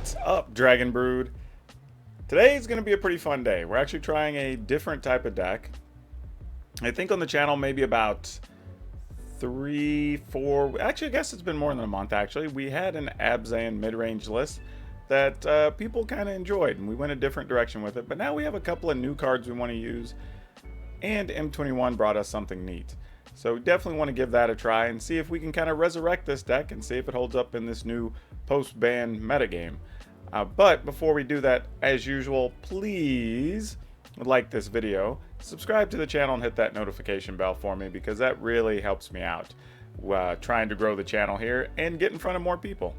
What's up, Dragon Brood? Today's going to be a pretty fun day. We're actually trying a different type of deck. I think on the channel maybe about 3-4, actually I guess it's been more than a month actually. We had an Abzan mid-range list that people kind of enjoyed, and we went a different direction with it. But now we have a couple of new cards we want to use, and M21 brought us something neat. So definitely want to give that a try and see if we can kind of resurrect this deck and see if it holds up in this new post-ban metagame. But before we do that, as usual, please like this video, subscribe to the channel, and hit that notification bell for me, because that really helps me out trying to grow the channel here and get in front of more people.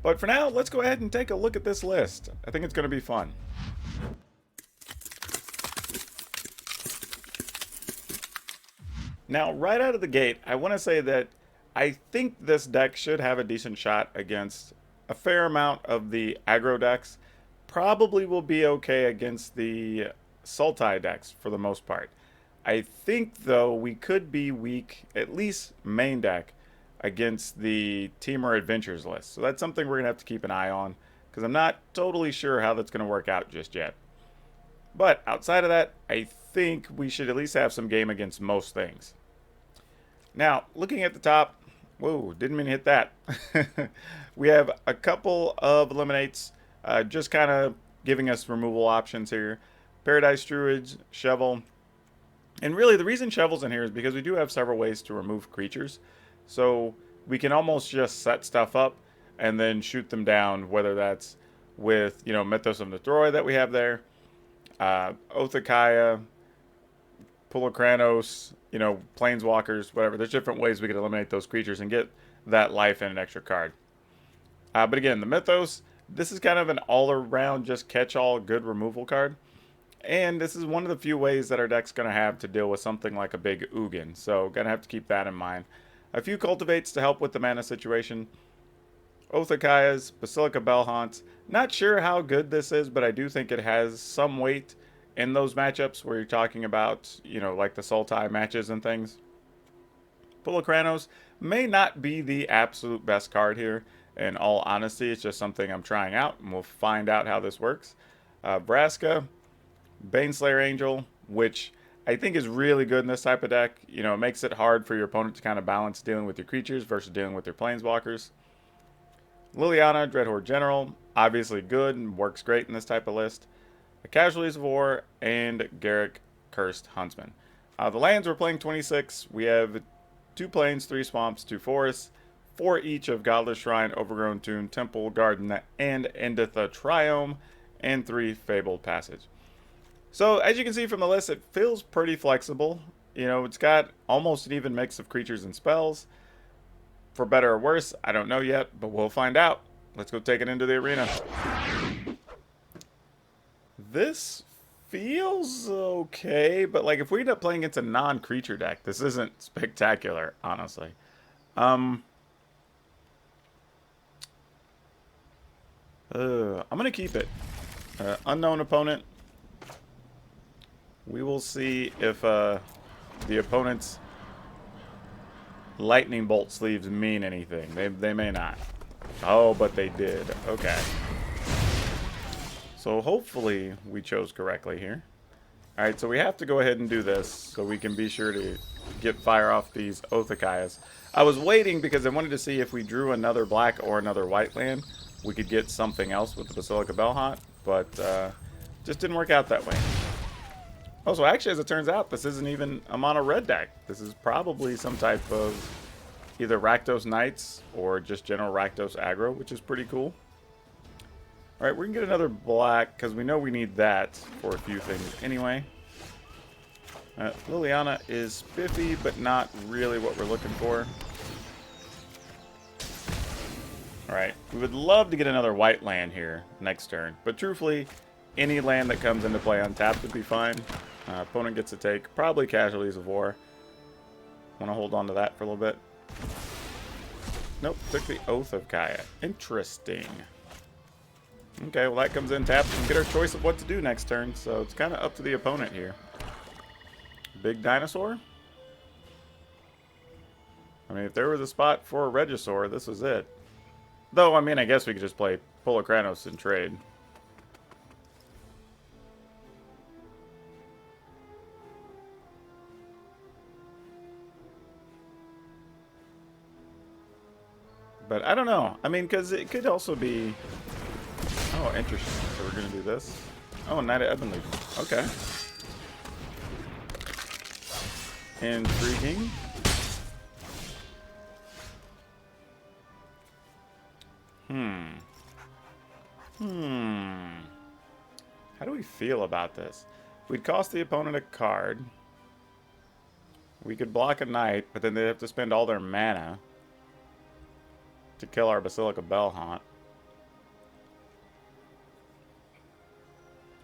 But for now, let's go ahead and take a look at this list. I think it's going to be fun. Now, right out of the gate, I want to say that I think this deck should have a decent shot against a fair amount of the aggro decks. Probably will be okay against the Sultai decks for the most part. I think, though, we could be weak, at least main deck, against the Teamer Adventures list. So that's something we're going to have to keep an eye on, because I'm not totally sure how that's going to work out just yet. But outside of that, I think we should at least have some game against most things. Now, looking at the top, whoa, didn't mean to hit that. We have a couple of eliminates, just kind of giving us removal options here. Paradise Druids, Shovel. And really, the reason Shovel's in here is because we do have several ways to remove creatures. So we can almost just set stuff up and then shoot them down, whether that's with, Mythos of Nethroi that we have there, Othakaya, Pulokranos, Planeswalkers, whatever. There's different ways we could eliminate those creatures and get that life and an extra card. But again, the Mythos, this is kind of an all-around, just catch-all good removal card. And this is one of the few ways that our deck's going to have to deal with something like a big Ugin. So, going to have to keep that in mind. A few Cultivates to help with the mana situation. Othakayas, Basilica Bellhaunts. Not sure how good this is, but I do think it has some weight in those matchups where you're talking about, like the Sultai matches and things. Pulokranos may not be the absolute best card here. In all honesty, it's just something I'm trying out, and we'll find out how this works. Vraska, Baneslayer Angel, which I think is really good in this type of deck. It makes it hard for your opponent to kind of balance dealing with your creatures versus dealing with their planeswalkers. Liliana, Dreadhorde General, obviously good and works great in this type of list. Casualties of War, and Garruk, Cursed Huntsman. The lands we're playing 26. We have 2 plains, 3 swamps, 2 forests, 4 each of Godless Shrine, Overgrown Tomb, Temple, Garden, and Enditha Triome, and 3 Fabled Passage. So, as you can see from the list, it feels pretty flexible. It's got almost an even mix of creatures and spells. For better or worse, I don't know yet, but we'll find out. Let's go take it into the arena. This feels okay, but if we end up playing against a non-creature deck, this isn't spectacular, honestly. I'm going to keep it. Unknown opponent. We will see if the opponent's lightning bolt sleeves mean anything. They may not. Oh, but they did. Okay. So hopefully we chose correctly here. Alright, so we have to go ahead and do this so we can be sure to get fire off these Othakayas. I was waiting because I wanted to see if we drew another black or another white land, we could get something else with the Basilica Bellhaunt, but just didn't work out that way. Also, actually, as it turns out, this isn't even a mono red deck. This is probably some type of either Rakdos Knights or just general Rakdos aggro, which is pretty cool. Alright, we can get another black, because we know we need that for a few things anyway. Liliana is spiffy, but not really what we're looking for. Alright, we would love to get another white land here next turn, but truthfully, any land that comes into play untapped would be fine. Opponent gets a take, probably Casualties of War. Want to hold on to that for a little bit. Nope, took the Oath of Kaya. Interesting. Okay, well that comes in tapped and get our choice of what to do next turn, so it's kind of up to the opponent here. Big Dinosaur? I mean, if there was a spot for a Regisaur, this was it. Though, I mean, I guess we could just play Polar Kranos in trade. But I don't know. I mean, because it could also be... Oh, interesting. So we're going to do this. Oh, Knight of Ebon Legion. Okay. Intriguing. How do we feel about this? We'd cost the opponent a card. We could block a knight, but then they'd have to spend all their mana to kill our Basilica Bellhaunt.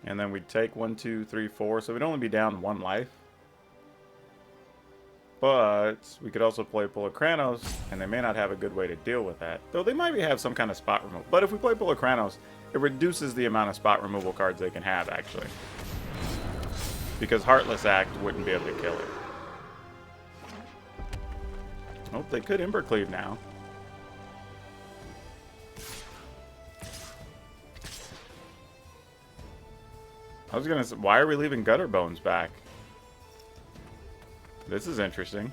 And then we'd take 1, 2, 3, 4, so we'd only be down 1 life. But we could also play Polar Kranos, and they may not have a good way to deal with that. Though they might have some kind of spot removal. But if we play Polar Kranos, it reduces the amount of spot removal cards they can have, actually. Because Heartless Act wouldn't be able to kill it. Oh, they could Embercleave now. I was gonna say, why are we leaving Gutter Bones back? This is interesting.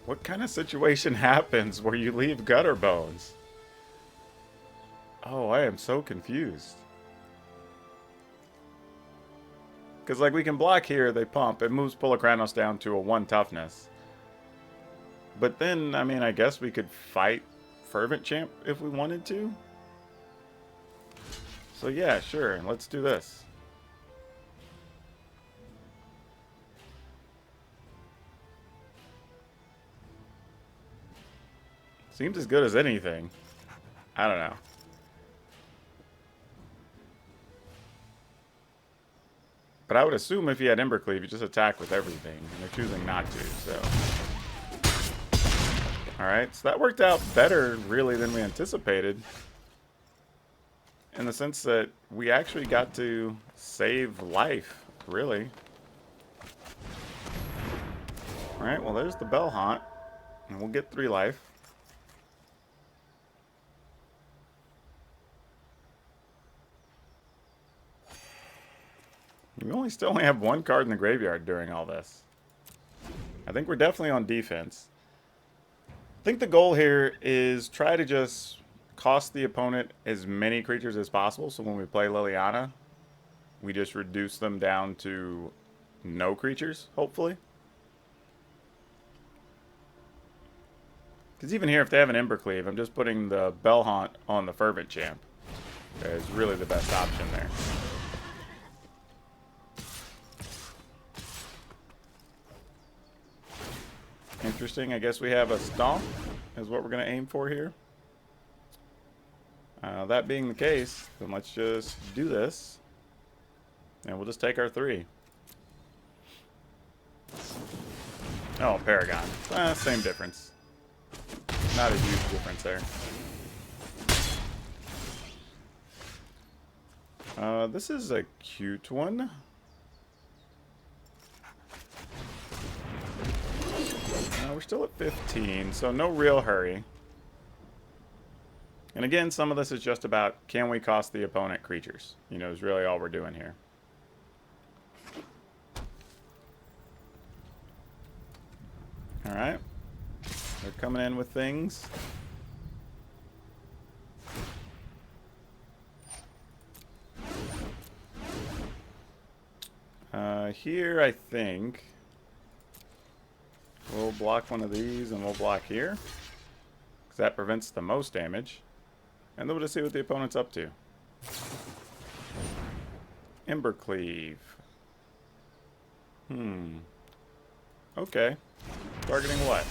What kind of situation happens where you leave Gutter Bones? Oh, I am so confused. Because, like, we can block here, they pump. It moves Polar Kranos down to a 1 toughness. But then, I mean, I guess we could fight Fervent Champ if we wanted to. So, yeah, sure. Let's do this. Seems as good as anything. I don't know. But I would assume if he had Embercleave, you just attack with everything. And they're choosing not to, so... Alright, so that worked out better, really, than we anticipated. In the sense that we actually got to save life, really. Alright, well, there's the Bellhaunt. And we'll get 3 life. We only have 1 card in the graveyard during all this. I think we're definitely on defense. I think the goal here is try to just cost the opponent as many creatures as possible. So when we play Liliana, we just reduce them down to no creatures, hopefully. Because even here, if they have an Embercleave, I'm just putting the Bellhaunt on the Fervent Champ. It's really the best option there. Interesting. I guess we have a Stomp is what we're going to aim for here. That being the case, then let's just do this. And we'll just take our 3. Oh, Paragon. Same difference. Not a huge difference there. This is a cute one. We're still at 15, so no real hurry. And again, some of this is just about, can we cost the opponent creatures? You know, is really all we're doing here. Alright. They're coming in with things. Here, I think... we'll block one of these, and we'll block here. Because that prevents the most damage. And then we'll just see what the opponent's up to. Embercleave. Okay. Targeting what?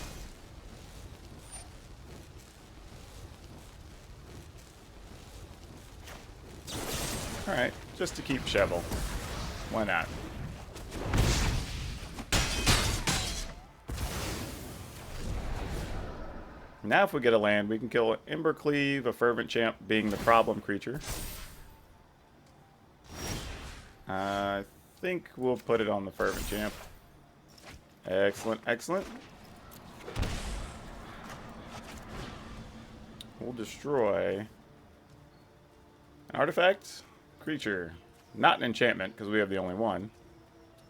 Alright, just to keep Shovel. Why not? Now if we get a land, we can kill an Embercleave, a Fervent Champ being the problem creature. I think we'll put it on the Fervent Champ. Excellent, excellent. we'll destroy an artifact, creature, not an enchantment because we have the only one,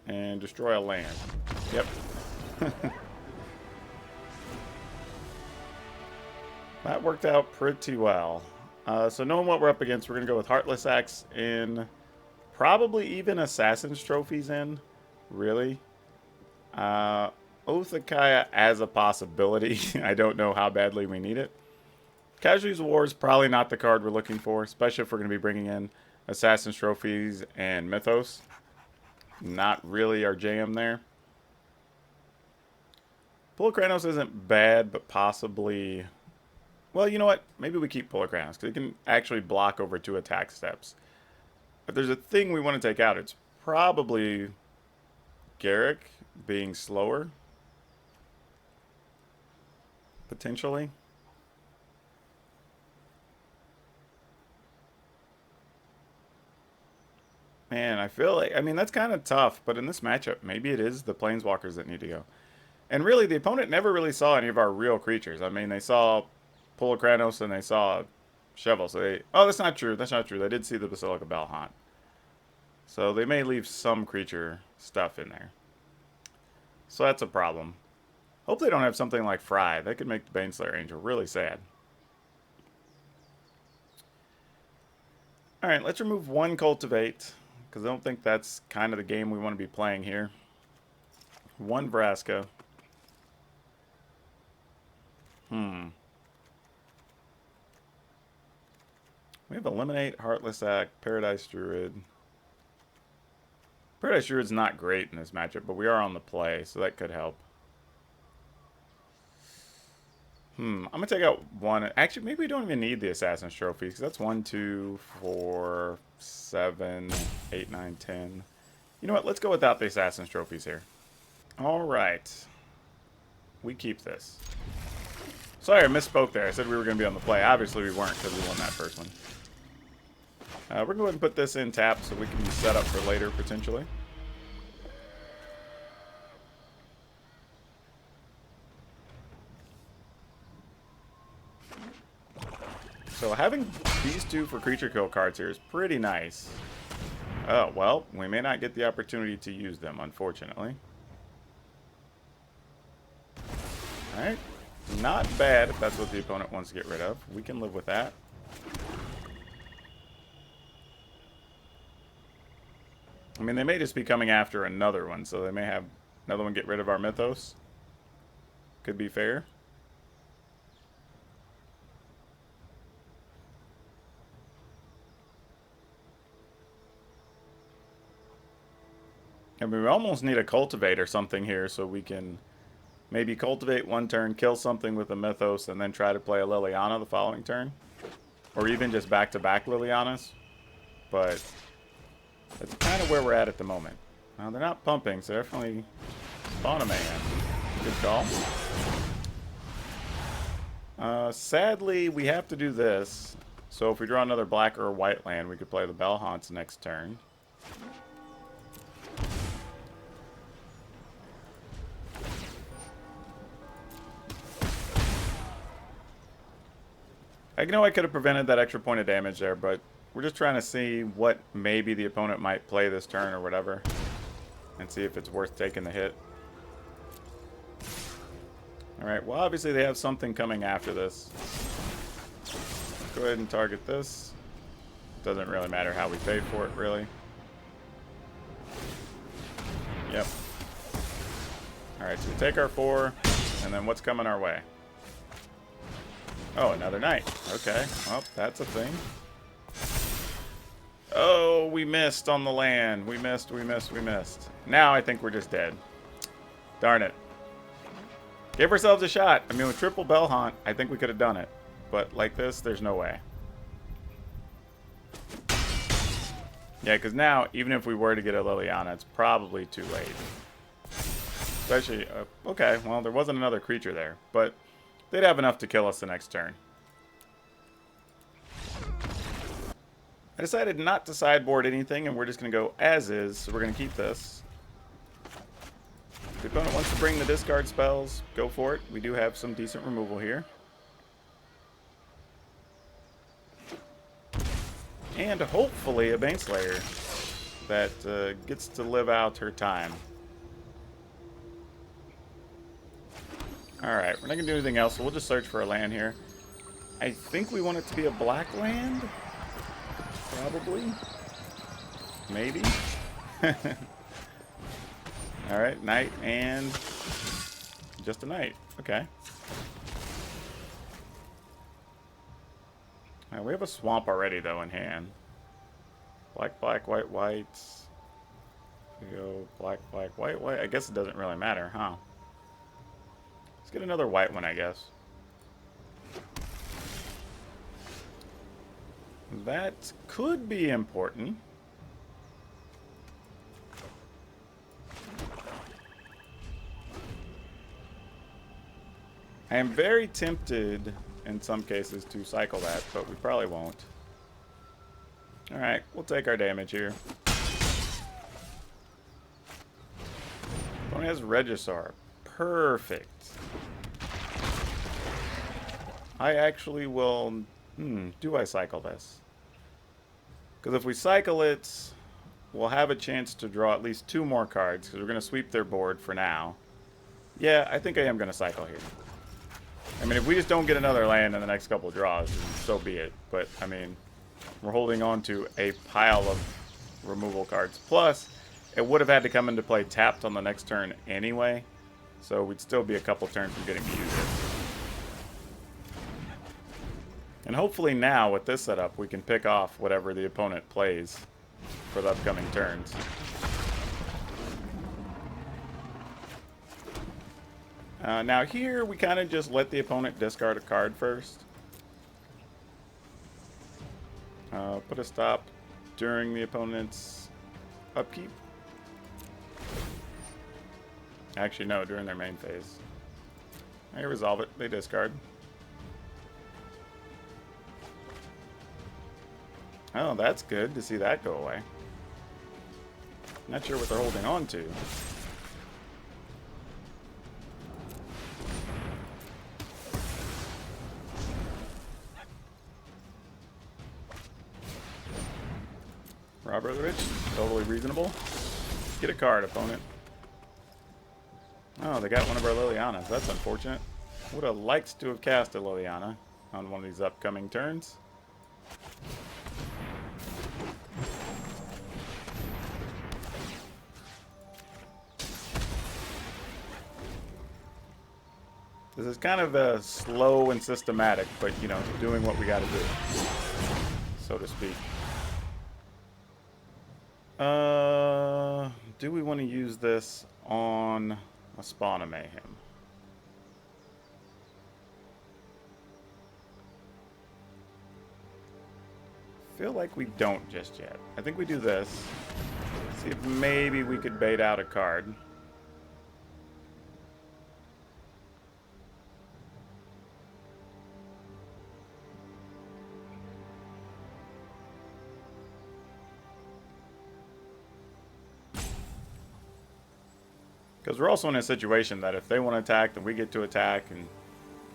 and destroy a land. Yep. That worked out pretty well. So knowing what we're up against, we're going to go with Heartless Axe in, probably even Assassin's Trophies in, really. Oathakaya as a possibility. I don't know how badly we need it. Casualties of War is probably not the card we're looking for, especially if we're going to be bringing in Assassin's Trophies and Mythos. Not really our jam there. Polar Kranos isn't bad, but possibly... Well, you know what? Maybe we keep Polar Kranos, because it can actually block over 2 attack steps. If there's a thing we want to take out, it's probably Garrick being slower. Potentially. Man, I feel like... I mean, that's kind of tough, but in this matchup, maybe it is the Planeswalkers that need to go. And really, the opponent never really saw any of our real creatures. I mean, they saw Polar Kranos and they saw Shovel. So they... Oh, that's not true. That's not true. They did see the Basilica Balhant. So they may leave some creature stuff in there. So that's a problem. Hope they don't have something like Fry. That could make the Baneslayer Angel really sad. Alright, let's remove 1 Cultivate, because I don't think that's kind of the game we want to be playing here. 1 Vraska. We have Eliminate, Heartless Act, Paradise Druid. Paradise Druid's not great in this matchup, but we are on the play, so that could help. I'm going to take out 1. Actually, maybe we don't even need the Assassin's Trophies, because that's 1, 2, 4, 7, 8, 9, 10. You know what? Let's go without the Assassin's Trophies here. Alright. We keep this. Sorry, I misspoke there. I said we were going to be on the play. Obviously, we weren't, because we won that first one. We're going to go ahead and put this in tap so we can be set up for later, potentially. So having these 2 for creature kill cards here is pretty nice. Oh, well, we may not get the opportunity to use them, unfortunately. Alright. Not bad if that's what the opponent wants to get rid of. We can live with that. I mean, they may just be coming after another one, so they may have another one get rid of our Mythos. Could be fair. I mean, we almost need a Cultivate or something here so we can maybe Cultivate 1 turn, kill something with a Mythos, and then try to play a Liliana the following turn. Or even just back-to-back Lilianas. But that's kind of where we're at the moment. Now, they're not pumping, so definitely spawn a Mayhem. Good call. Sadly, we have to do this. So if we draw another black or white land, we could play the Balhaunts next turn. I know I could have prevented that extra point of damage there, but we're just trying to see what maybe the opponent might play this turn or whatever. And see if it's worth taking the hit. Alright, well obviously they have something coming after this. Go ahead and target this. Doesn't really matter how we pay for it, really. Yep. Alright, so we take our 4, and then what's coming our way? Oh, another knight. Okay, well, that's a thing. Oh, we missed on the land. We missed. Now I think we're just dead. Darn it. Give ourselves a shot. I mean, with triple Balhaunt, I think we could have done it. But like this, there's no way. Yeah, because now, even if we were to get a Liliana, it's probably too late. Especially, okay, well, there wasn't another creature there. But they'd have enough to kill us the next turn. I decided not to sideboard anything, and we're just going to go as is, so we're going to keep this. If the opponent wants to bring the discard spells, go for it. We do have some decent removal here. And hopefully a Baneslayer that gets to live out her time. Alright, we're not going to do anything else, so we'll just search for a land here. I think we want it to be a black land. Probably. Maybe. Alright, night and just a night. Okay. Right, we have a swamp already, though, in hand. Black, black, white, white. We go black, black, white, white. I guess it doesn't really matter, huh? Let's get another white one, I guess. That could be important. I am very tempted, in some cases, to cycle that, but we probably won't. Alright, we'll take our damage here. Opponent has Regisaur. Perfect. I actually will... do I cycle this? Because if we cycle it, we'll have a chance to draw at least 2 more cards, because we're going to sweep their board for now. Yeah, I think I am going to cycle here. I mean, if we just don't get another land in the next couple of draws, so be it. But, I mean, we're holding on to a pile of removal cards. Plus, it would have had to come into play tapped on the next turn anyway, so we'd still be a couple turns from getting to use it. And hopefully now, with this setup, we can pick off whatever the opponent plays for the upcoming turns. Now here, we kind of just let the opponent discard a card first. Put a stop during the opponent's upkeep. Actually, no, during their main phase. They resolve it. They discard. Oh, that's good to see that go away. Not sure what they're holding on to. Robert the Rich, totally reasonable. Get a card, opponent. Oh, they got one of our Lilianas. That's unfortunate. Would have liked to have cast a Liliana on one of these upcoming turns. This is kind of slow and systematic, but, you know, doing what we got to do, so to speak. Do we want to use this on a Spawn of Mayhem? Feel like we don't just yet. I think we do this. See if maybe we could bait out a card. Because we're also in a situation that if they want to attack, then we get to attack, and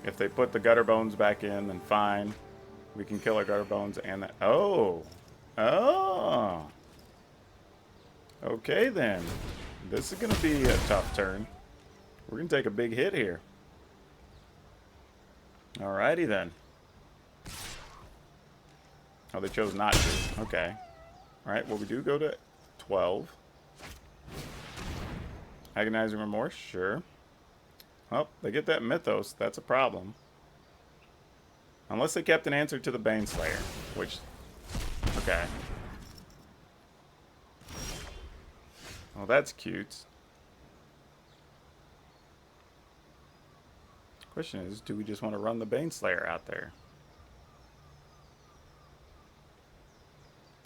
if they put the Gutter Bones back in, then fine. We can kill our Gutter Bones and that. Oh! Oh! Okay then. This is going to be a tough turn. We're going to take a big hit here. Alrighty then. Oh, they chose not to. Okay. Alright, well we do go to 12. Agonizing Remorse, sure. Well, they get that Mythos. That's a problem. Unless they kept an answer to the Baneslayer, which... Okay. Well, that's cute. Question is, do we just want to run the Baneslayer out there?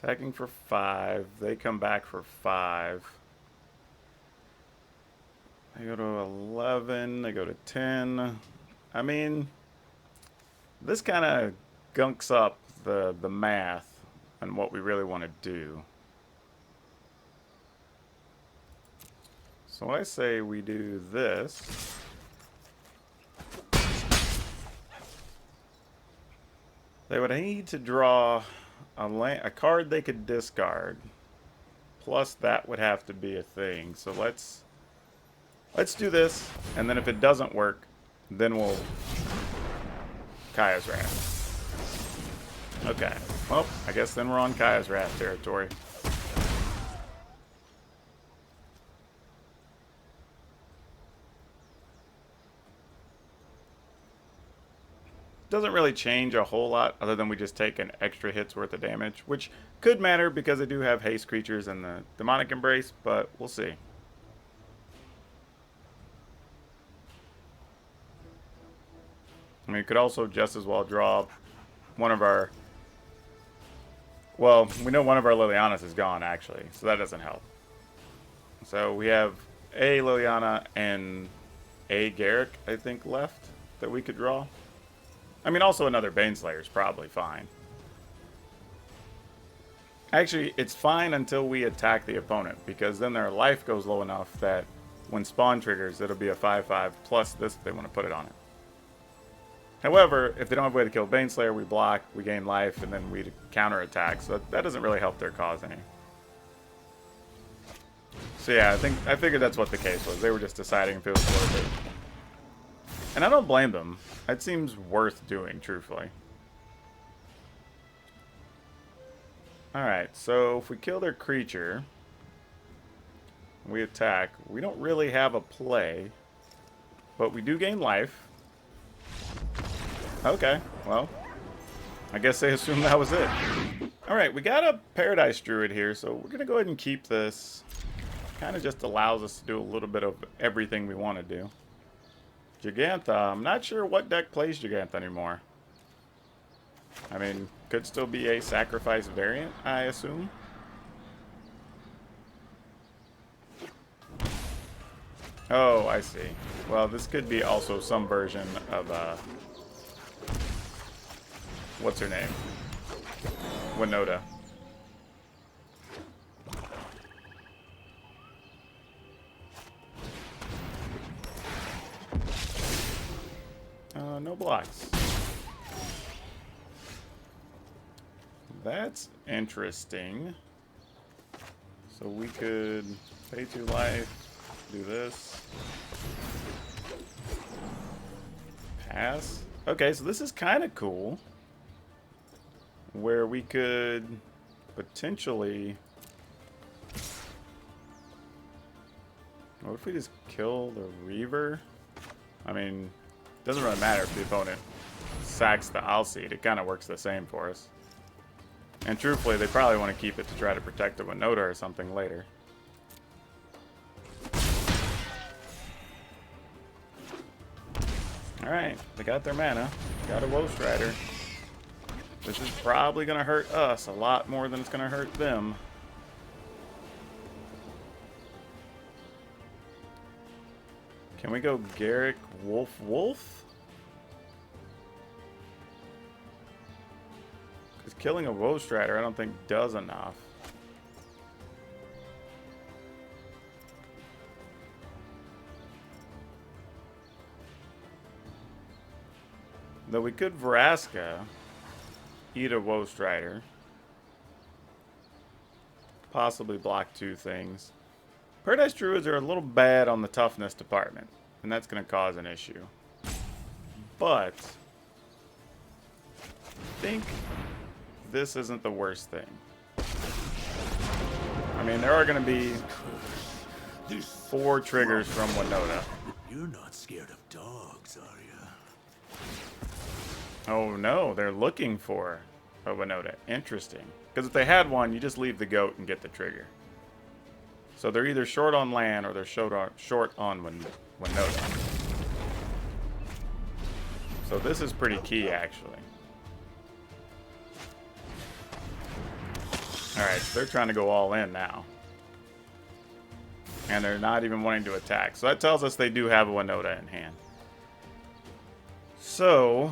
Attacking for 5. They come back for 5. They go to 11, they go to 10. I mean, this kind of gunks up the math and what we really want to do. So I say we do this. They would need to draw a card they could discard. Plus that would have to be a thing. So let's do this, and then if it doesn't work, then we'll Kaya's Wrath. Okay. Well, I guess then we're on Kaya's Wrath territory. Doesn't really change a whole lot other than we just take an extra hit's worth of damage, which could matter because I do have haste creatures and the Demonic Embrace, but we'll see. I mean, you could also just as well draw one of our... Well, we know one of our Lilianas is gone, actually, so that doesn't help. So we have a Liliana and a Garruk, I think, left that we could draw. I mean, also another Baneslayer is probably fine. Actually, it's fine until we attack the opponent, because then their life goes low enough that when spawn triggers, it'll be a 5/5 plus this if they want to put it on it. However, if they don't have a way to kill Baneslayer, we block, we gain life, and then we counterattack. So that doesn't really help their cause any. So yeah, I figured that's what the case was. They were just deciding if it was worth it. And I don't blame them. It seems worth doing, truthfully. Alright, so if we kill their creature, we attack, we don't really have a play, but we do gain life. Okay, well, I guess they assumed that was it. Alright, we got a Paradise Druid here, so we're going to go ahead and keep this. Kind of just allows us to do a little bit of everything we want to do. Gigantha, I'm not sure what deck plays Gigantha anymore. I mean, could still be a sacrifice variant, I assume. Oh, I see. Well, this could be also some version of, what's her name? Winoda. No blocks. That's interesting. So we could pay 2 life, do this. Pass. Okay, so this is kind of cool. Where we could potentially... What if we just kill the Reaver? I mean... Doesn't really matter if the opponent sacks the Alseid. It kind of works the same for us. And truthfully, they probably want to keep it to try to protect the Winoda or something later. Alright, they got their mana. Got a Woe Strider. This is probably going to hurt us a lot more than it's going to hurt them. Can we go Garruk, Wolf? Because killing a Woe Strider I don't think does enough. Though we could Vraska, eat a Woe Strider. Possibly block 2 things. Paradise Druids are a little bad on the toughness department, and that's going to cause an issue. But I think this isn't the worst thing. I mean, there are going to be 4 triggers from Winoda. You're not scared of dogs, are you? Oh no, they're looking for a Winoda. Interesting. Because if they had one, you just leave the goat and get the trigger. So they're either short on land or they're short on Winoda. So this is pretty key, actually. Alright, so they're trying to go all in now. And they're not even wanting to attack. So that tells us they do have a Winoda in hand. So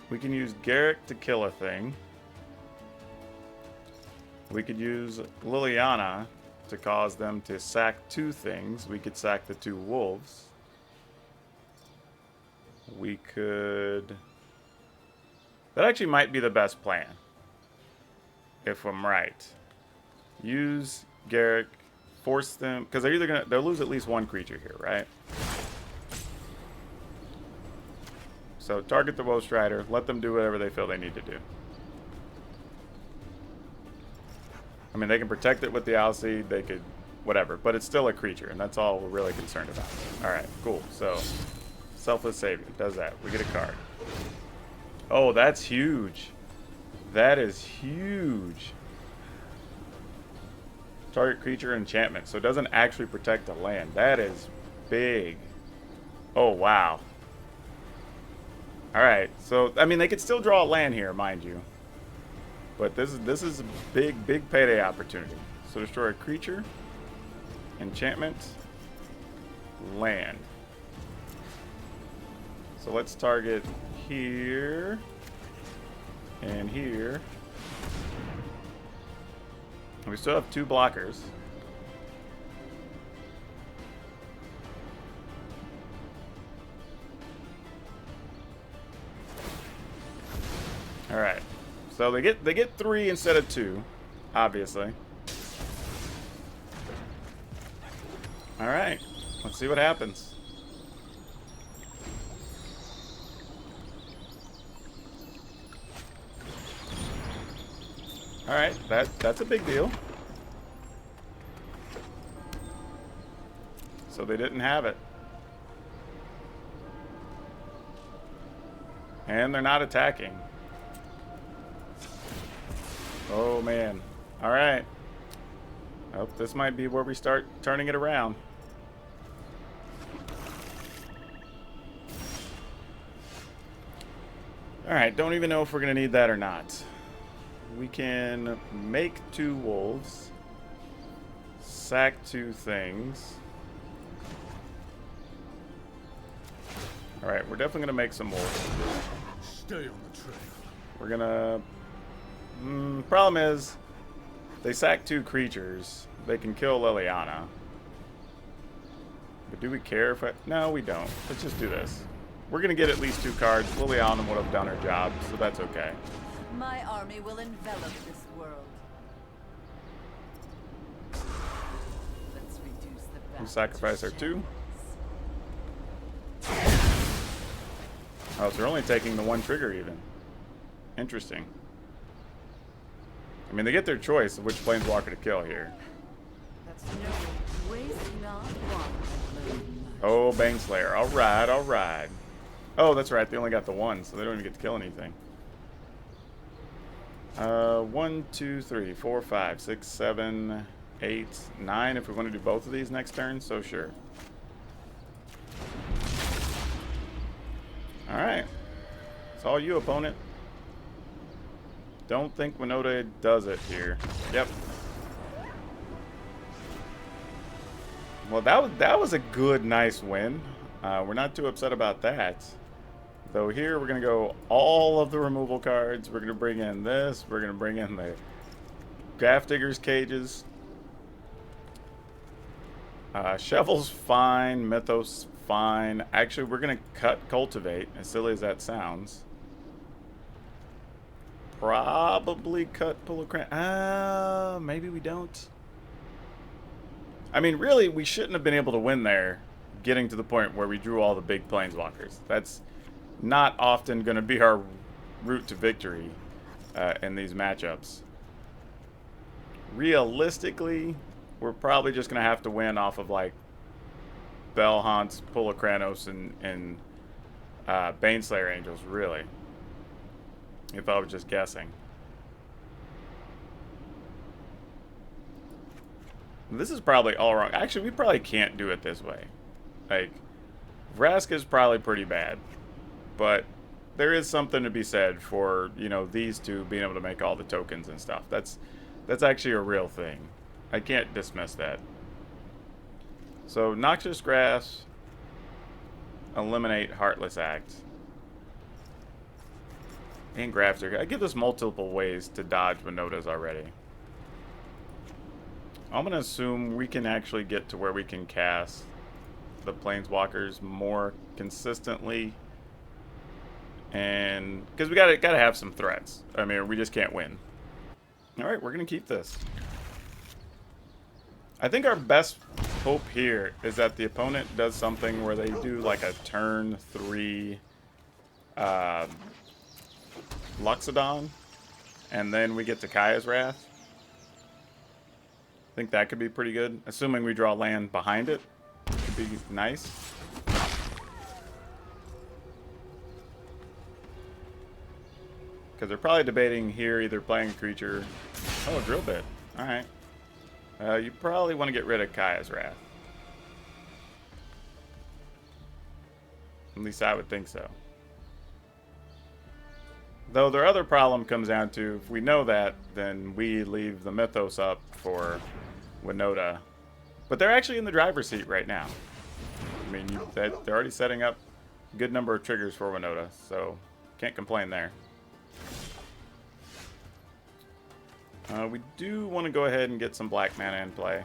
we can use Garruk to kill a thing. We could use Liliana to cause them to sack 2 things. We could sack the 2 wolves. We could... That actually might be the best plan. if I'm right. Use Garrick, force them, because they'll lose at least one creature here, right? So target the Woe Strider, let them do whatever they feel they need to do. I mean, they can protect it with the Alseed, they could, whatever, but it's still a creature, and that's all we're really concerned about. Alright, cool. So, Selfless Savior does that. We get a card. Oh, that's huge. That is huge. Target creature enchantment. So it doesn't actually protect the land. That is big. Oh, wow. Alright, so, I mean, they could still draw a land here, mind you. But this is a big payday opportunity. So destroy a creature, enchantment, land. So let's target here and here. We still have 2 blockers. All right. So they get 3 instead of 2, obviously. All right. Let's see what happens. All right, that's a big deal. So they didn't have it. And they're not attacking. Oh, man. All right. Oh, this might be where we start turning it around. All right, don't even know if we're going to need that or not. We can make 2 wolves. Sack 2 things. All right, we're definitely going to make some wolves. Stay on the trail. We're going to... problem is, they sack 2 creatures. They can kill Liliana. But do we care if I... No, we don't. Let's just do this. We're going to get at least 2 cards. Liliana would have done her job, so that's okay. My army will envelop this world. Let's reduce the We battle sacrifice to our 2. shambles. Oh, so they're only taking the 1 trigger even. Interesting. I mean, they get their choice of which Planeswalker to kill here. That's no waste not one. Oh, Baneslayer. All right, all right. Oh, that's right. They only got the 1, so they don't even get to kill anything. 1, 2, 3, 4, 5, 6, 7, 8, 9. If we want to do both of these next turn, so sure. All right. It's all you, opponent. Don't think Winoda does it here. Yep. Well, that was a good, nice win. We're not too upset about that. Though here we're going to go all of the removal cards. We're going to bring in this. We're going to bring in the Graph Digger's Cages. Shovel's fine. Mythos fine. Actually, we're going to cut Cultivate, as silly as that sounds. Probably cut Pulocran. Maybe we don't. I mean, really, we shouldn't have been able to win there, getting to the point where we drew all the big Planeswalkers. That's not often going to be our route to victory in these matchups. Realistically, we're probably just going to have to win off of, like, Bellhaunts, Pulocranos, and Baneslayer Angels, really. If I was just guessing. This is probably all wrong. Actually, we probably can't do it this way. Like, Vraska's probably pretty bad. But there is something to be said for, you know, these 2 being able to make all the tokens and stuff. That's actually a real thing. I can't dismiss that. So, Noxious Grass, eliminate Heartless Act. And Grafter. I give us multiple ways to dodge Winodas already. I'm going to assume we can actually get to where we can cast the Planeswalkers more consistently. And because we gotta have some threats. I mean, we just can't win. Alright, we're going to keep this. I think our best hope here is that the opponent does something where they do like a turn 3 Luxodon, and then we get to Kaya's Wrath. I think that could be pretty good, assuming we draw land behind it. Could be nice. Because they're probably debating here either playing a creature. Oh, a drill bit. Alright. You probably want to get rid of Kaya's Wrath. At least I would think so. Though their other problem comes down to, if we know that, then we leave the Mythos up for Winoda. But they're actually in the driver's seat right now. I mean, they're already setting up a good number of triggers for Winoda, so can't complain there. We do want to go ahead and get some black mana in play.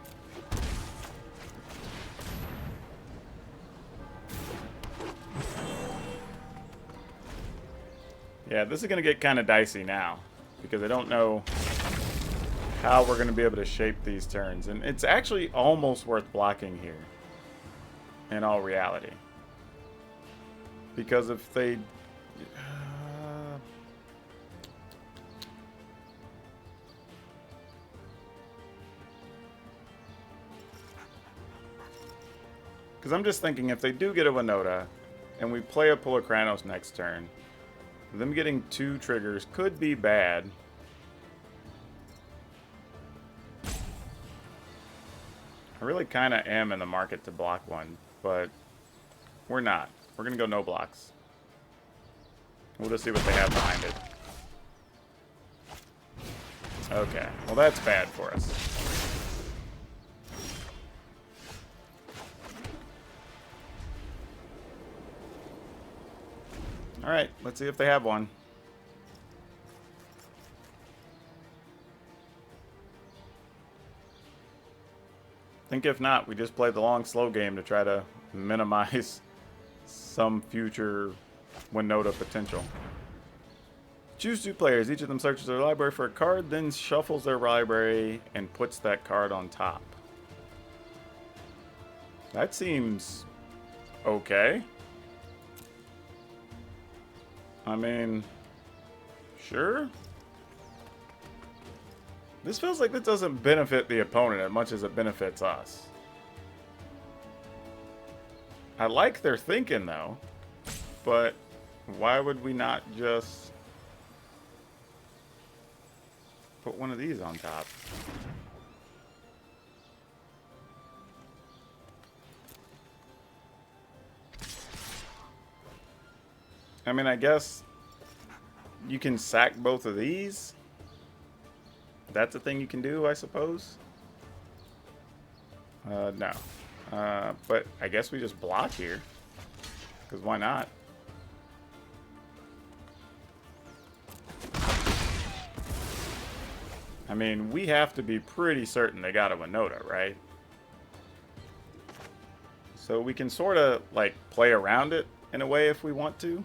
Yeah, this is going to get kind of dicey now, because I don't know how we're going to be able to shape these turns. And it's actually almost worth blocking here, in all reality. Because if they... Because I'm just thinking, if they do get a Winoda, and we play a Pulokranos next turn, them getting 2 triggers could be bad. I really kind of am in the market to block one, but we're not. We're going to go no blocks. We'll just see what they have behind it. Okay, well that's bad for us. Alright, let's see if they have one. I think if not, we just play the long, slow game to try to minimize some future Winoda potential. Choose 2 players. Each of them searches their library for a card, then shuffles their library and puts that card on top. That seems okay. I mean, sure. This feels like this doesn't benefit the opponent as much as it benefits us. I like their thinking, though. But why would we not just put one of these on top? I mean, I guess you can sack both of these. That's a thing you can do, I suppose. No. But I guess we just block here. Because why not? I mean, we have to be pretty certain they got a Winoda, right? So we can sort of, like, play around it in a way if we want to.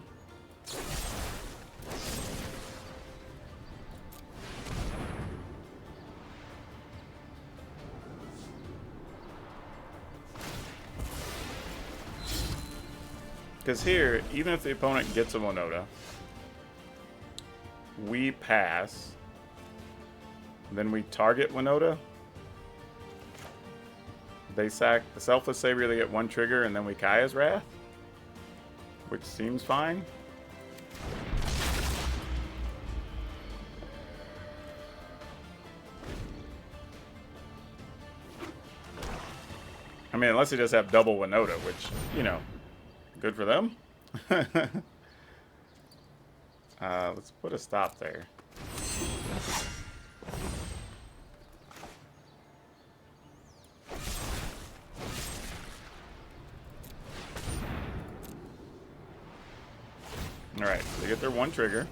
Because here, even if the opponent gets a Winoda, we pass, then we target Winoda. They sack the Selfless Savior, they get 1 trigger, and then we Kaya's Wrath, which seems fine. I mean, unless they just have double Winoda, which, you know, good for them. Let's put a stop there. Alright, they get their 1 trigger.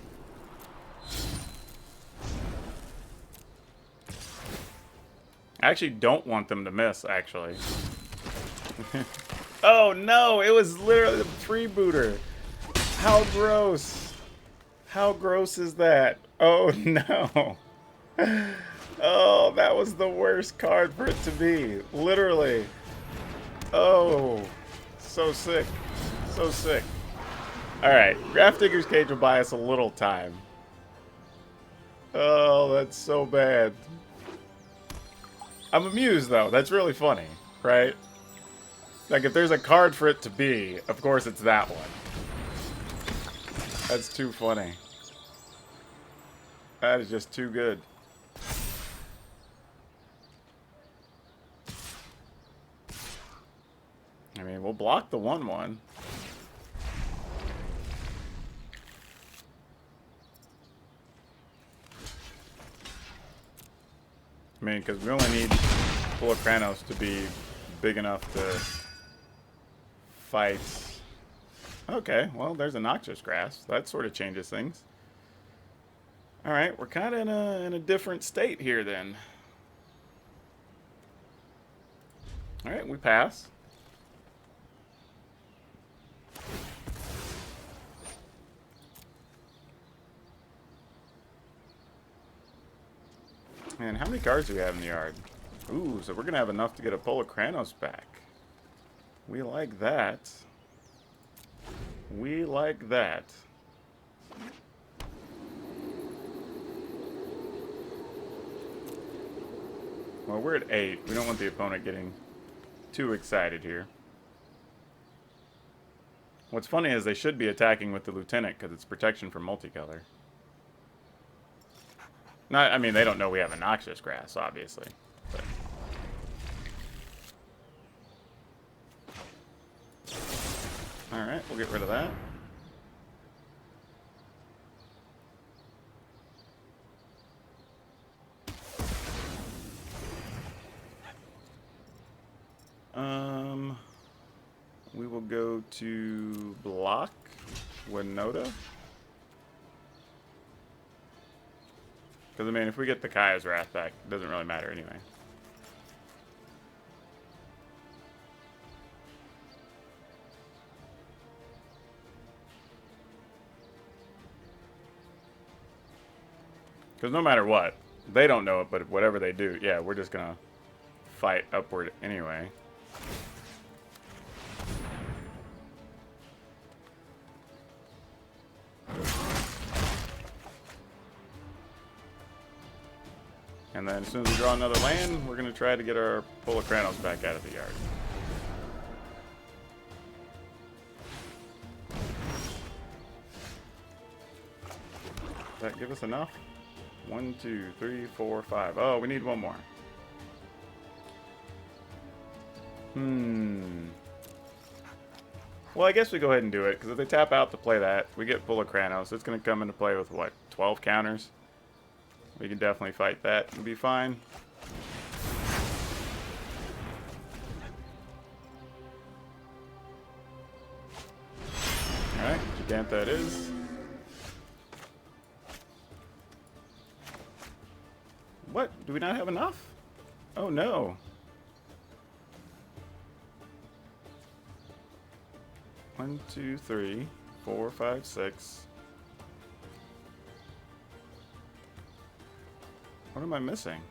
I actually don't want them to miss, actually. Oh no, it was literally a freebooter. How gross. How gross is that? Oh no. Oh, that was the worst card for it to be. Literally. Oh, so sick. So sick. Alright, Grafdigger's Cage will buy us a little time. Oh, that's so bad. I'm amused, though. That's really funny, right? Like, if there's a card for it to be, of course it's that one. That's too funny. That is just too good. I mean, we'll block the 1/1. I mean, because we only need Full of Kranos to be big enough to fight. Okay, well, there's a Noxious Grass. That sort of changes things. Alright, we're kind of in a different state here then. Alright, we pass. Man, how many cards do we have in the yard? Ooh, so we're going to have enough to get a Polar Kranos back. We like that. We like that. Well, we're at 8. We don't want the opponent getting too excited here. What's funny is they should be attacking with the Lieutenant because it's protection from multicolor. Not, I mean, they don't know we have a Noxious Grass, obviously. But. Alright, we'll get rid of that. We will go to block Winoda. Because, I mean, if we get the Kaya's Wrath back, it doesn't really matter anyway. Because no matter what, they don't know it, but whatever they do, yeah, we're just going to fight upward anyway. And then as soon as we draw another land, we're going to try to get our Polar Kranos back out of the yard. Does that give us enough? 1, 2, 3, 4, 5. Oh, we need one more. Well, I guess we go ahead and do it, because if they tap out to play that, we get Polar Kranos. It's going to come into play with, what, 12 counters? We can definitely fight that and be fine. Alright, Giganta it is. What? Do we not have enough? Oh no. One, two, 3, 4, 5, 6. What am I missing?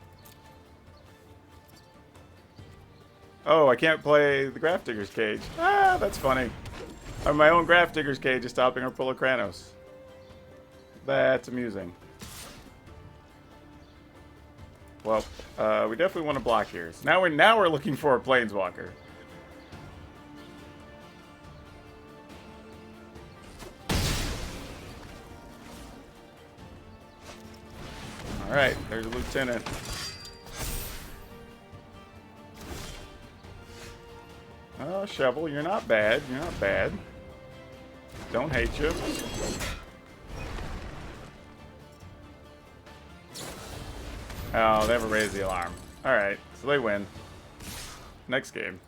Oh, I can't play the Grafdigger's Cage. Ah, that's funny. My own Grafdigger's Cage is stopping our Polar Kranos. That's amusing. Well, we definitely want to block here. So now we're looking for a Planeswalker. Alright, there's a Lieutenant. Oh, Shovel, you're not bad. You're not bad. Don't hate you. Oh, they haven't raised the alarm. Alright, so they win. Next game.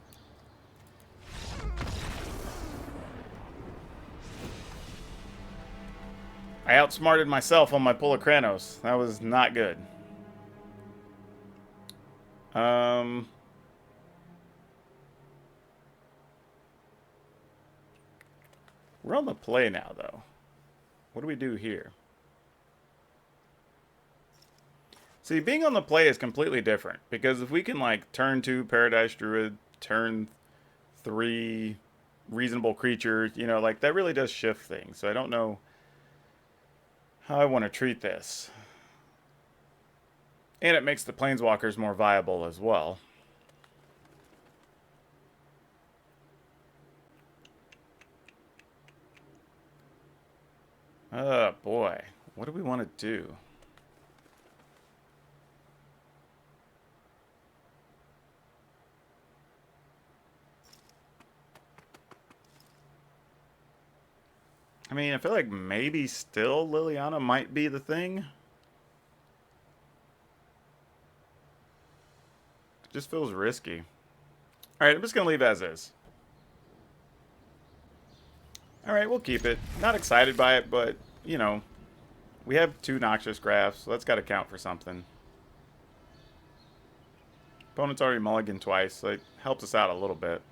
I outsmarted myself on my Polar Kranos. That was not good. We're on the play now, though. What do we do here? See, being on the play is completely different, because if we can, like, turn 2 Paradise Druid, turn 3 reasonable creatures, you know, like, that really does shift things. So I don't know how I want to treat this. And it makes the Planeswalkers more viable as well. Oh, boy. What do we want to do? I mean, I feel like maybe still Liliana might be the thing. It just feels risky. Alright, I'm just going to leave as is. Alright, we'll keep it. Not excited by it, but, you know, we have 2 Noxious Grafts, so that's got to count for something. Opponent's already mulliganed twice, so it helps us out a little bit.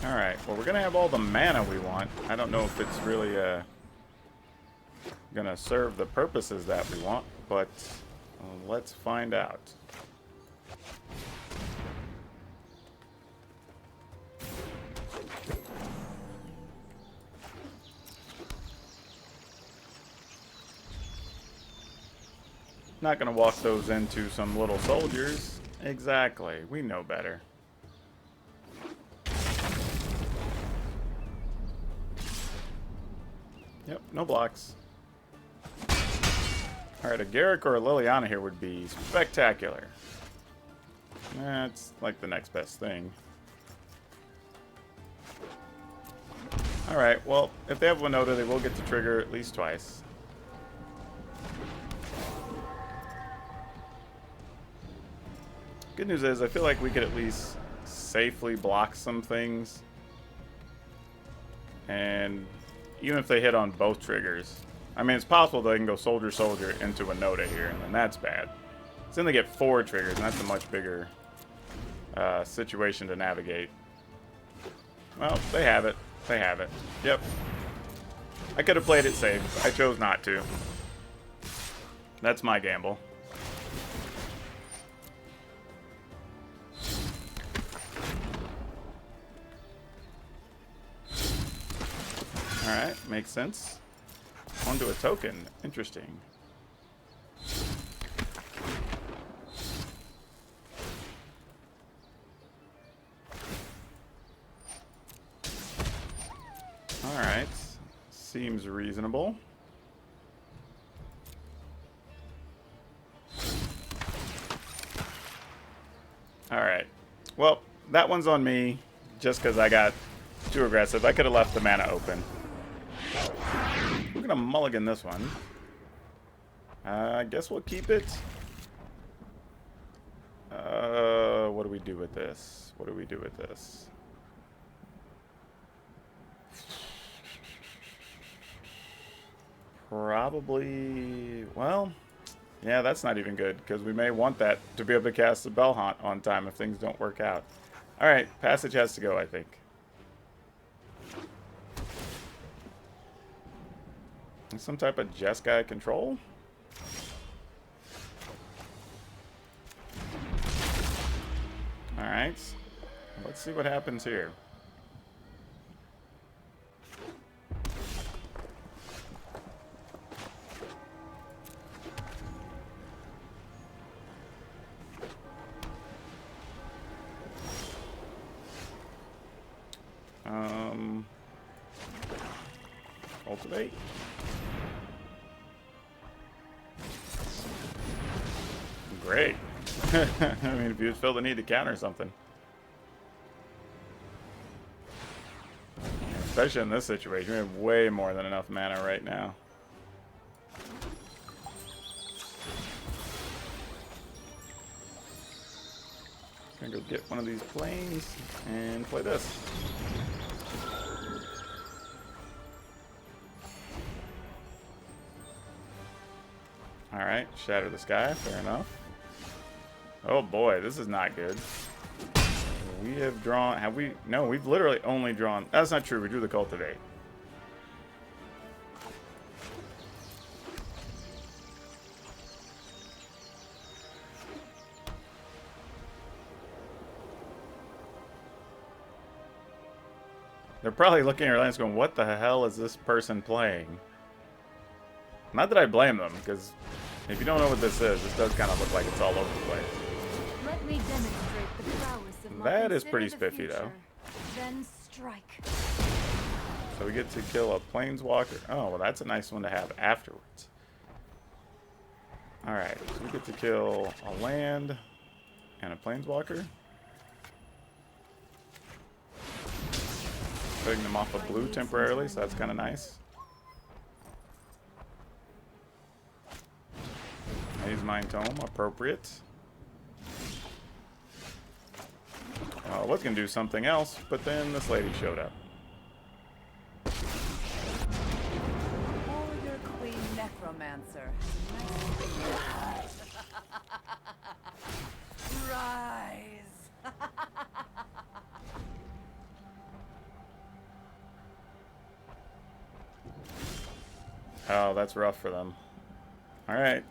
Alright, well, we're going to have all the mana we want. I don't know if it's really going to serve the purposes that we want, but let's find out. Not going to walk those into some little soldiers. Exactly, we know better. Yep, no blocks. Alright, a Garruk or a Liliana here would be spectacular. That's like the next best thing. Alright, well, if they have Winoda, they will get to trigger at least twice. Good news is, I feel like we could at least safely block some things. And even if they hit on both triggers, I mean, it's possible they can go Soldier Soldier into Winoda here, and then that's bad. So then they get 4 triggers, and that's a much bigger situation to navigate. Well, they have it. They have it. Yep. I could have played it safe. I chose not to. That's my gamble. Alright, makes sense. Onto a token. Interesting. Alright. Seems reasonable. Alright. Well, that one's on me just because I got too aggressive. I could have left the mana open. We're going to mulligan this one. I guess we'll keep it. What do we do with this? What do we do with this? Probably, well, yeah, that's not even good, because we may want that to be able to cast the Bell Haunt on time if things don't work out. Alright, Passage has to go, I think. Some type of Jeskai control? Alright. Let's see what happens here. Cultivate. Great. I mean, if you feel the need to counter something. Especially in this situation, we have way more than enough mana right now. Gonna go get one of these planes and play this. Alright, Shatter the Sky, fair enough. Oh boy, this is not good. We have drawn, have we? No, we've literally only drawn, that's not true, we drew the Cultivate. They're probably looking at our lands going, what the hell is this person playing? Not that I blame them, because if you don't know what this does kind of look like it's all over the place. Let me demonstrate the prowess of my That is pretty consider the spiffy, though. future, then strike. So we get to kill a Planeswalker. Oh, well, that's a nice one to have afterwards. Alright, so we get to kill a land and a Planeswalker. Putting them off of blue temporarily, so that's kind of nice. Maze Mind Tome, appropriate. I was going to do something else, but then this lady showed up. Warrior Queen Necromancer. Rise. Oh, that's rough for them. Alright.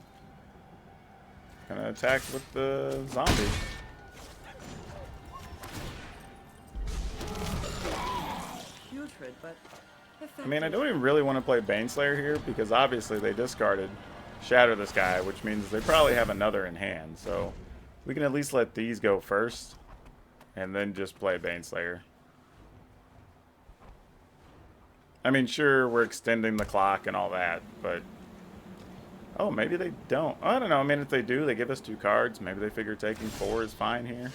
Gonna attack with the zombie. Putrid, but I mean, I don't even really want to play Baneslayer here because obviously they discarded Shatter the Sky, which means they probably have another in hand. So we can at least let these go first and then just play Baneslayer. I mean, sure, we're extending the clock and all that, but... Oh, maybe they don't. I don't know. I mean, if they do, they give us 2 cards. Maybe they figure taking 4 is fine here.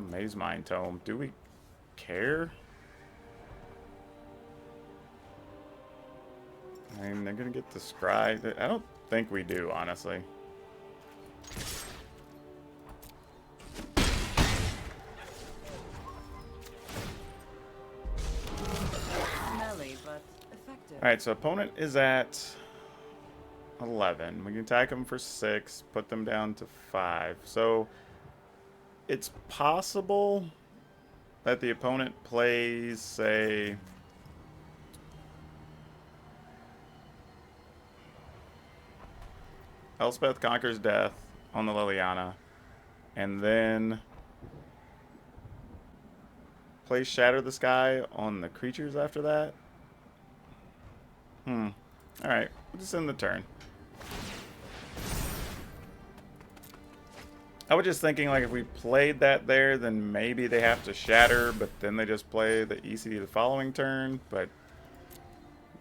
Maze Mind Tome. Do we care? I mean, they're going to get the Scry. I don't think we do, honestly. smelly, but effective. Alright, so opponent is at 11. We can attack them for 6, put them down to 5. So it's possible that the opponent plays, say, Elspeth Conquers Death on the Liliana, and then plays Shatter the Sky on the creatures after that. Alright, we'll just end the turn. I was just thinking, like, if we played that there, then maybe they have to Shatter, but then they just play the ECD the following turn, but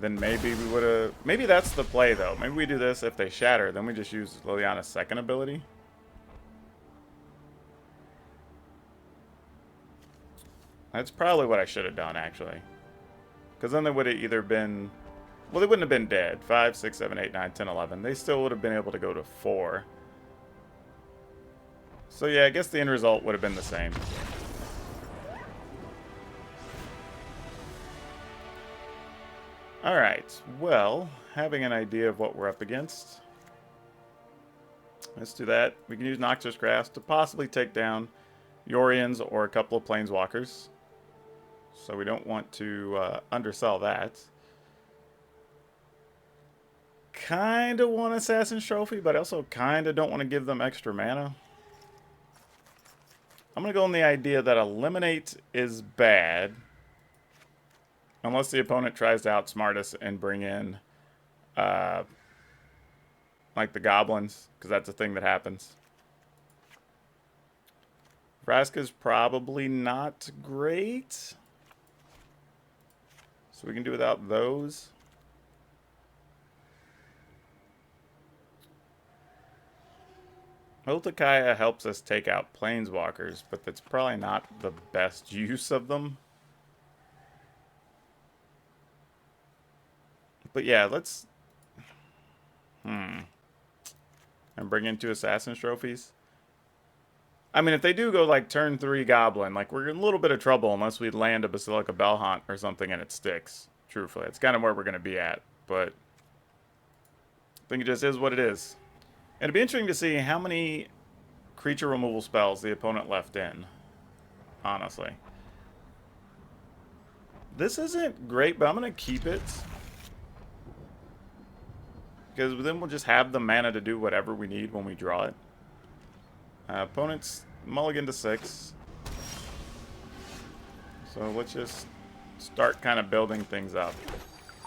then maybe we would have... Maybe that's the play, though. Maybe we do this if they Shatter, then we just use Liliana's second ability. That's probably what I should have done, actually. Because then they would have either been... Well, they wouldn't have been dead. 5, 6, 7, 8, 9, 10, 11. They still would have been able to go to 4. So yeah, I guess the end result would have been the same. Alright, well, having an idea of what we're up against. Let's do that. We can use Noxus Grass to possibly take down Yorians or a couple of Planeswalkers. So we don't want to undersell that. Kind of want Assassin's Trophy, but I also kind of don't want to give them extra mana. I'm going to go on the idea that Eliminate is bad. Unless the opponent tries to outsmart us and bring in, like the Goblins, because that's a thing that happens. Vraska's probably not great. So we can do without those. Ultikaya helps us take out Planeswalkers, but that's probably not the best use of them. But yeah, let's... And bring in 2 Assassin's Trophies. I mean, if they do go like turn 3 Goblin, like we're in a little bit of trouble unless we land a Basilica Bellhaunt or something and it sticks. Truthfully, it's kind of where we're going to be at, but I think it just is what it is. It'd be interesting to see how many creature removal spells the opponent left in, honestly. This isn't great, but I'm going to keep it. Because then we'll just have the mana to do whatever we need when we draw it. Opponent's mulligan to 6. So let's just start kind of building things up.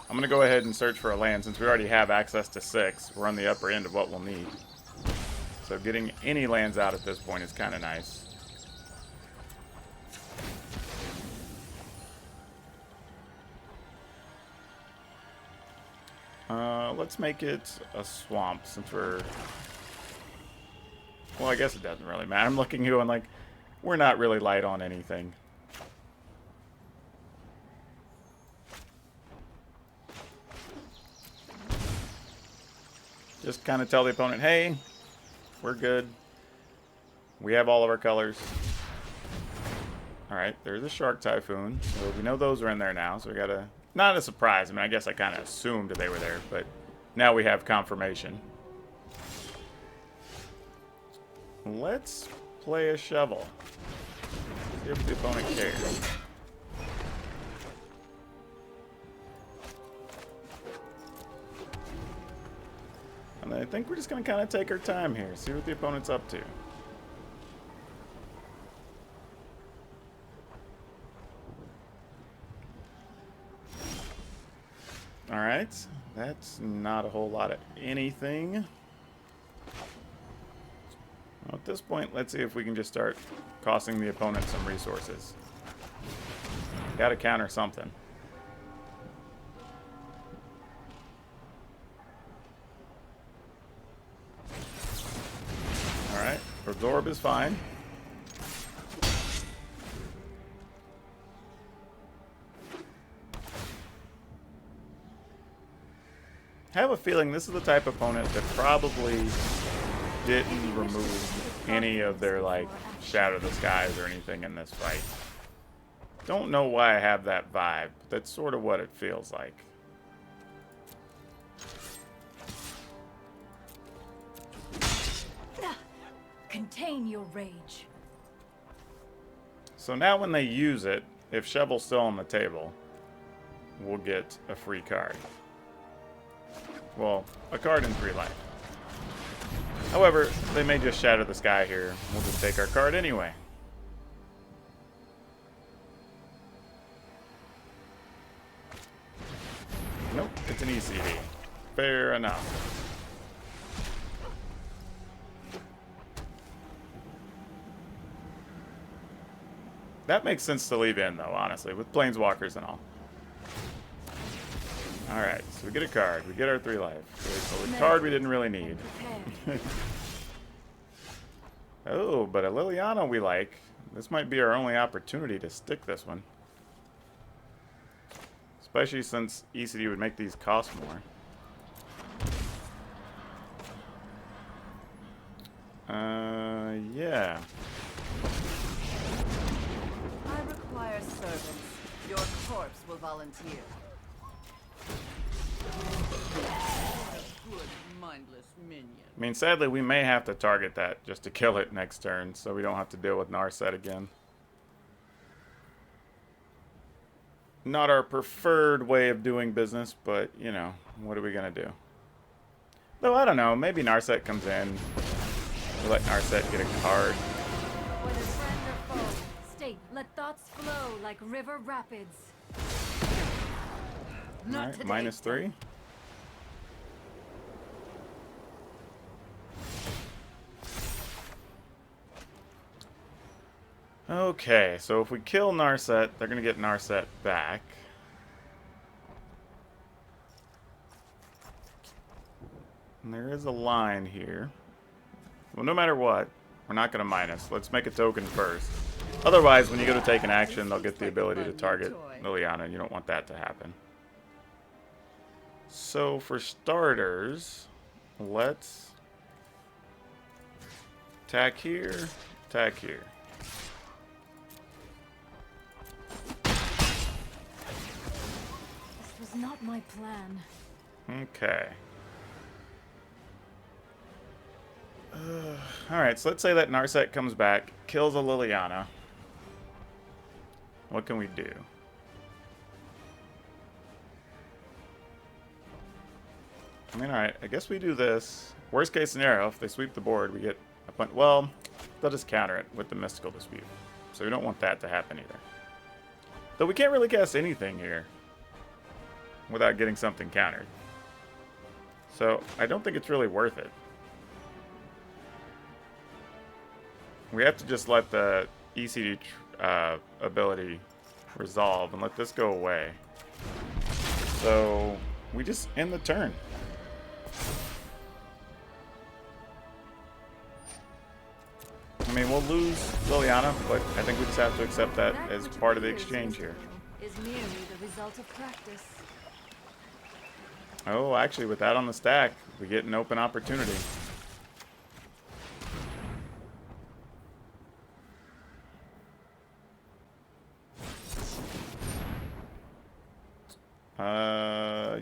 I'm going to go ahead and search for a land since we already have access to 6. We're on the upper end of what we'll need. So getting any lands out at this point is kind of nice. Let's make it a swamp since we're... Well, I guess it doesn't really matter. I'm looking here and like, we're not really light on anything. Just kind of tell the opponent, hey, we're good. We have all of our colors. Alright, there's a Shark Typhoon. So we know those are in there now, so we gotta... Not a surprise. I mean, I guess I kind of assumed that they were there, but now we have confirmation. Let's play a shovel. See if the opponent cares. And I think we're just going to kind of take our time here, see what the opponent's up to. Alright, that's not a whole lot of anything. Well, at this point, let's see if we can just start costing the opponent some resources. Gotta counter something. Alright, Absorb is fine. I have a feeling this is the type of opponent that probably didn't remove any of their, like, Shadow the Skies or anything in this fight. Don't know why I have that vibe, but that's sort of what it feels like. Contain your rage. So now when they use it, if Shovel's still on the table, we'll get a free card. Well, a card in 3 life. However, they may just Shatter the Sky here. We'll just take our card anyway. Nope, it's an ECD. Fair enough. That makes sense to leave in, though, honestly, with Planeswalkers and all. Alright, so we get a card. We get our 3 life. So a card we didn't really need. Oh, but a Liliana we like. This might be our only opportunity to stick this one. Especially since ECD would make these cost more. Yeah. I require servants. Your corpse will volunteer. Good, mindless minion. I mean, sadly, we may have to target that just to kill it next turn, so we don't have to deal with Narset again. Not our preferred way of doing business, but, you know, what are we going to do? Though, I don't know, maybe Narset comes in. We let Narset get a card. Whether friend or foe, state, let thoughts flow like river rapids. Not Alright, today. -3. Okay, so if we kill Narset, they're going to get Narset back. And there is a line here. Well, no matter what, we're not going to minus. Let's make a token first. Otherwise, when you go to take an action, they'll get the ability to target Liliana, and you don't want that to happen. So, for starters, let's attack here, attack here. This was not my plan. Okay. Alright, so let's say that Narset comes back, kills a Liliana. What can we do? I mean, alright, I guess we do this. Worst case scenario, if they sweep the board, we get a bunch. Well, they'll just counter it with the Mystical Dispute. So we don't want that to happen either. Though we can't really cast anything here without getting something countered. So I don't think it's really worth it. We have to just let the ECD ability resolve and let this go away. So we just end the turn. I mean, we'll lose Liliana, but I think we just have to accept that as part of the exchange here. Is merely the result of practice. Oh, actually, with that on the stack, we get an open opportunity.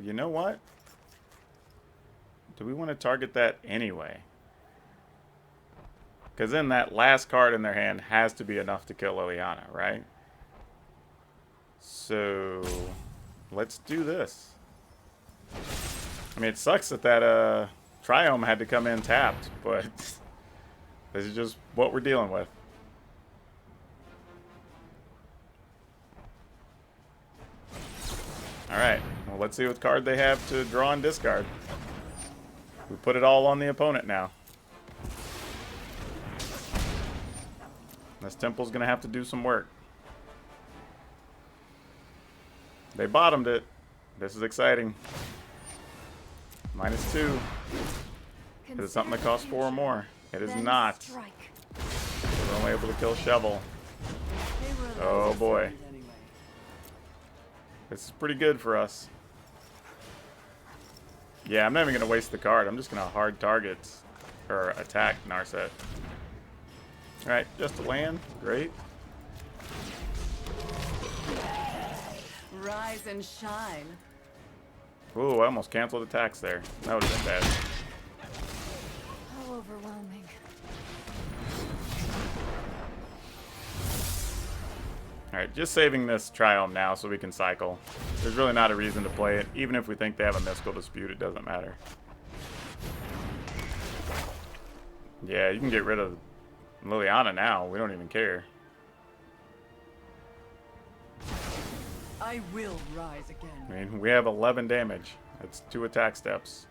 You know what? Do we want to target that anyway? Because then that last card in their hand has to be enough to kill Liliana, right? So let's do this. I mean, it sucks that that Triome had to come in tapped, but this is just what we're dealing with. Alright, well, let's see what card they have to draw and discard. We put it all on the opponent now. This Temple's going to have to do some work. They bottomed it. This is exciting. -2. Is it something that costs 4 or more? It is not. We're only able to kill Shovel. Oh boy. This is pretty good for us. Yeah, I'm not even going to waste the card. I'm just going to hard target or attack Narset. Alright, just a land. Great. Rise and shine. Ooh, I almost canceled attacks there. That would have been bad. How overwhelming. Alright, just saving this Triome now so we can cycle. There's really not a reason to play it. Even if we think they have a Mystical Dispute, it doesn't matter. Yeah, you can get rid of Liliana now. We don't even care. I will rise again. I mean, we have 11 damage. That's 2 attack steps.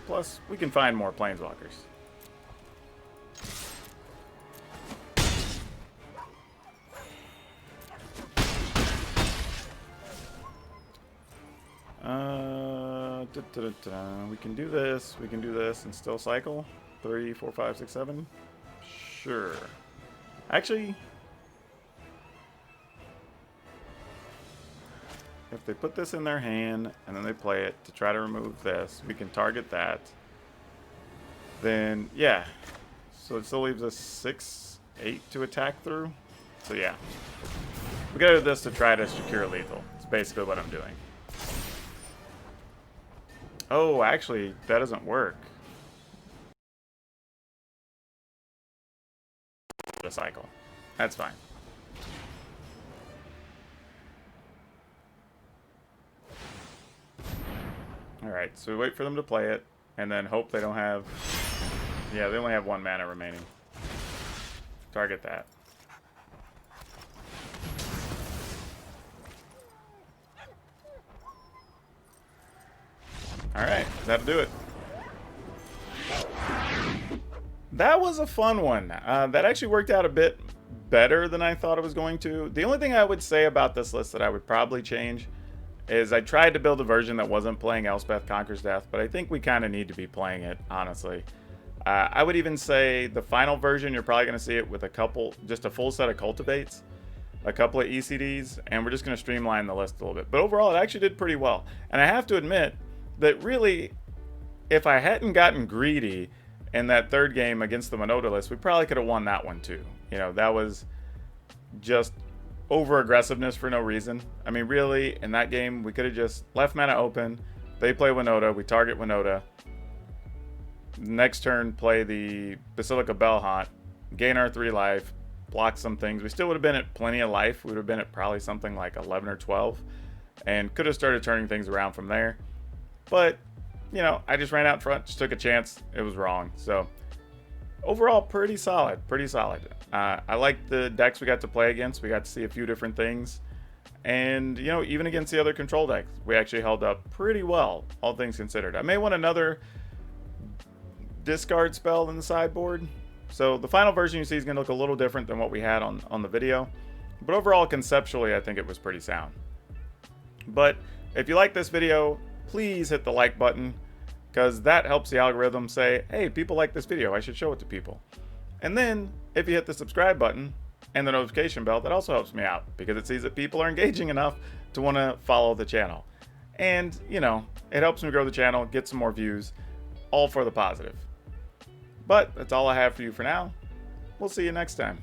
Plus, we can find more Planeswalkers. We can do this. We can do this and still cycle. 3, 4, 5, 6, 7. Sure. Actually, if they put this in their hand and then they play it to try to remove this, we can target that. Then, yeah. So it still leaves us 6, 8 to attack through. So yeah. We gotta do this to try to secure lethal. It's basically what I'm doing. Oh, actually, that doesn't work. The cycle. That's fine. Alright, so we wait for them to play it, and then hope they don't have... Yeah, they only have 1 mana remaining. Target that. Alright, that'll do it. That was a fun one. That actually worked out a bit better than I thought it was going to. The only thing I would say about this list that I would probably change is I tried to build a version that wasn't playing Elspeth Conquers Death, but I think we kind of need to be playing it, honestly. I would even say the final version, you're probably going to see it with just a full set of Cultivates, a couple of ECDs, and we're just going to streamline the list a little bit. But overall, it actually did pretty well. And I have to admit that really, if I hadn't gotten greedy in that third game against the Winoda list, we probably could have won that one too. You know, that was just over aggressiveness for no reason. I mean, really, in that game, we could have just left mana open, They play Winoda. We target Winoda. Next turn, play the Basilica Bellhaunt. Gain our 3 life. Block some things. We still would have been at plenty of life. We would have been at probably something like 11 or 12. And could have started turning things around from there. But, you know, I just ran out front. Just took a chance. It was wrong. So, overall, pretty solid. Pretty solid. I like the decks we got to play against. We got to see a few different things. And, you know, even against the other control decks, we actually held up pretty well, all things considered. I may want another discard spell in the sideboard. So the final version you see is going to look a little different than what we had on the video. But overall, conceptually, I think it was pretty sound. But if you like this video, please hit the like button, because that helps the algorithm say, hey, people like this video, I should show it to people. And then, if you hit the subscribe button and the notification bell, that also helps me out, because it sees that people are engaging enough to want to follow the channel. And, you know, it helps me grow the channel, get some more views, all for the positive. But that's all I have for you for now. We'll see you next time.